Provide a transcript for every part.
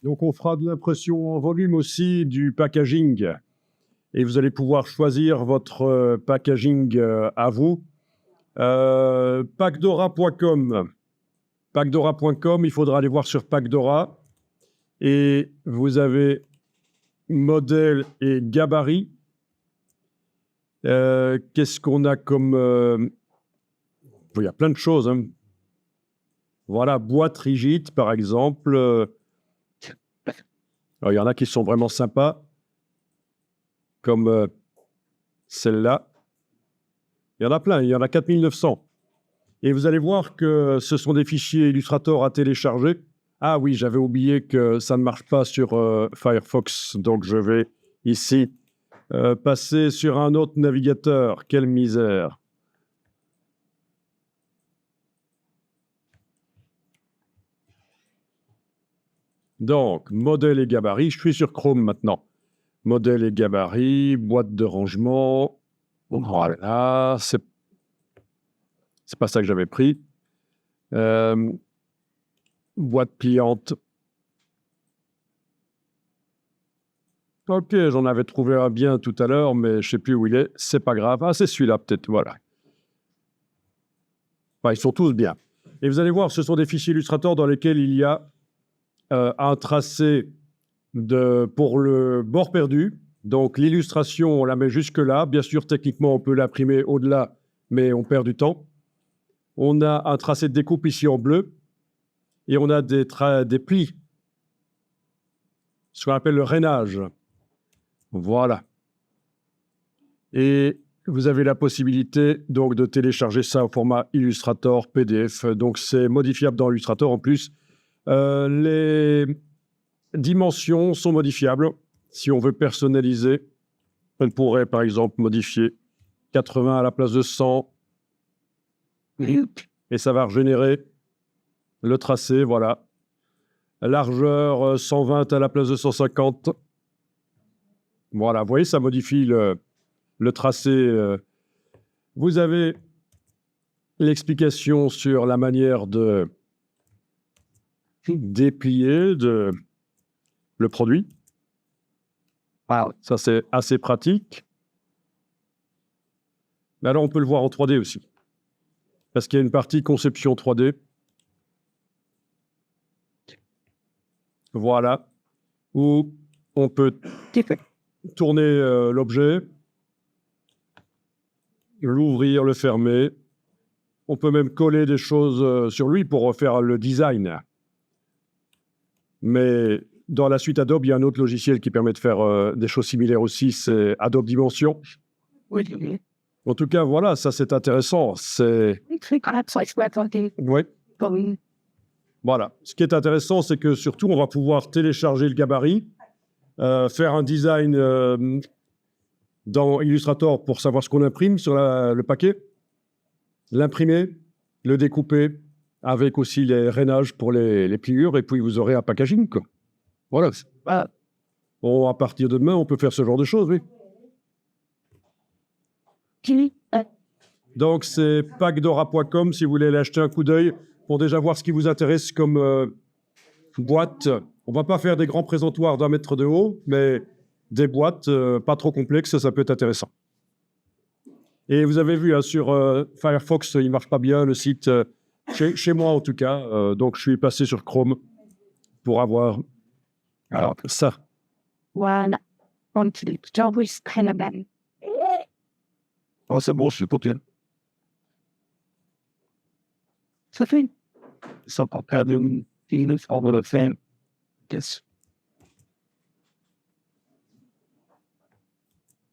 Donc, on fera de l'impression en volume aussi du packaging. Et vous allez pouvoir choisir votre packaging à vous. Packdora.com. Packdora.com, il faudra aller voir sur Packdora. Et vous avez modèle et gabarit. Qu'est-ce qu'on a comme... il y a plein de choses. Hein. Voilà, boîte rigide, par exemple. Alors, il y en a qui sont vraiment sympas, comme celle-là. Il y en a plein, il y en a 4900. Et vous allez voir que ce sont des fichiers Illustrator à télécharger. Ah oui, j'avais oublié que ça ne marche pas sur Firefox, donc je vais ici passer sur un autre navigateur. Quelle misère! Donc, modèle et gabarit, je suis sur Chrome maintenant. Modèle et gabarit, boîte de rangement. Voilà, c'est pas ça que j'avais pris. Boîte pliante. Ok, j'en avais trouvé un bien tout à l'heure, mais je ne sais plus où il est. C'est pas grave. Ah, c'est celui-là, peut-être. Voilà. Enfin, ils sont tous bien. Et vous allez voir, ce sont des fichiers Illustrator dans lesquels il y a un tracé pour le bord perdu. Donc, l'illustration, on la met jusque-là. Bien sûr, techniquement, on peut l'imprimer au-delà, mais on perd du temps. On a un tracé de découpe ici en bleu. Et on a des plis. Ce qu'on appelle le rainage. Voilà. Et vous avez la possibilité donc de télécharger ça au format Illustrator PDF. Donc, c'est modifiable dans Illustrator en plus. Les dimensions sont modifiables. Si on veut personnaliser, on pourrait par exemple modifier 80 à la place de 100. Et ça va régénérer le tracé, voilà. Largeur 120 à la place de 150. Voilà, vous voyez, ça modifie le tracé. Vous avez l'explication sur la manière de déplier le produit. Wow. Ça, c'est assez pratique. Mais alors, on peut le voir en 3D aussi. Parce qu'il y a une partie conception 3D. Voilà. Où on peut tourner l'objet, l'ouvrir, le fermer. On peut même coller des choses sur lui pour refaire le design. Mais dans la suite Adobe, il y a un autre logiciel qui permet de faire des choses similaires aussi, c'est Adobe Dimension. Oui. En tout cas, voilà, ça c'est intéressant. Oui. Voilà. Ce qui est intéressant, c'est que surtout, on va pouvoir télécharger le gabarit, faire un design dans Illustrator pour savoir ce qu'on imprime sur le paquet, l'imprimer, le découper, avec aussi les rainages pour les pliures, et puis vous aurez un packaging, quoi. Voilà. Bon, à partir de demain, on peut faire ce genre de choses, oui. Donc, c'est packdora.com si vous voulez aller acheter un coup d'œil pour déjà voir ce qui vous intéresse comme boîte. On ne va pas faire des grands présentoirs d'1 mètre de haut, mais des boîtes pas trop complexes, ça peut être intéressant. Et vous avez vu, hein, sur Firefox, il ne marche pas bien, le site, chez moi en tout cas. Donc, je suis passé sur Chrome pour avoir ça. Voilà. Oh, c'est bon, je suis pas bien. Ça fait. Ça peut pas de feelings over the fan. Yes.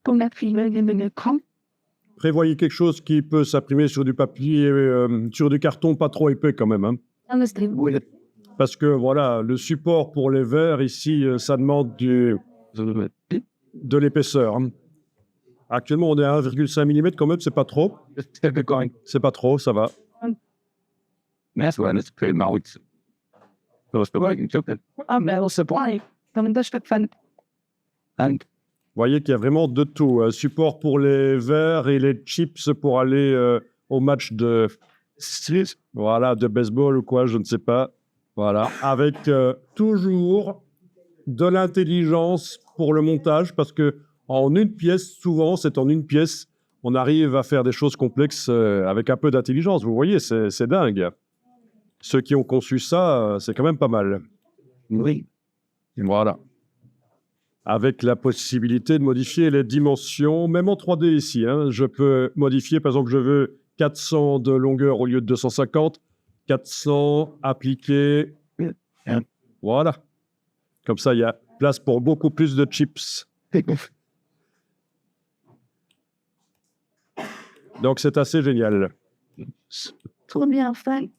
Pour la fille de l'écran. Prévoyez quelque chose qui peut s'imprimer sur du papier, sur du carton pas trop épais quand même. Hein. Oui. Parce que voilà, le support pour les verres ici, ça demande de l'épaisseur. Hein. Actuellement, on est à 1,5 mm quand même, c'est pas trop. C'est pas trop, ça va. Vous voyez qu'il y a vraiment de tout. Support pour les verres et les chips pour aller au match de baseball ou quoi, je ne sais pas. Voilà, avec toujours de l'intelligence pour le montage, parce que en une pièce, souvent, c'est en une pièce, on arrive à faire des choses complexes avec un peu d'intelligence. Vous voyez, c'est dingue. Ceux qui ont conçu ça, c'est quand même pas mal. Oui. Voilà. Avec la possibilité de modifier les dimensions, même en 3D ici. Hein. Je peux modifier, par exemple, je veux 400 de longueur au lieu de 250. 400 appliqué. Voilà. Comme ça, il y a place pour beaucoup plus de chips. Donc, c'est assez génial. Trop bien fait.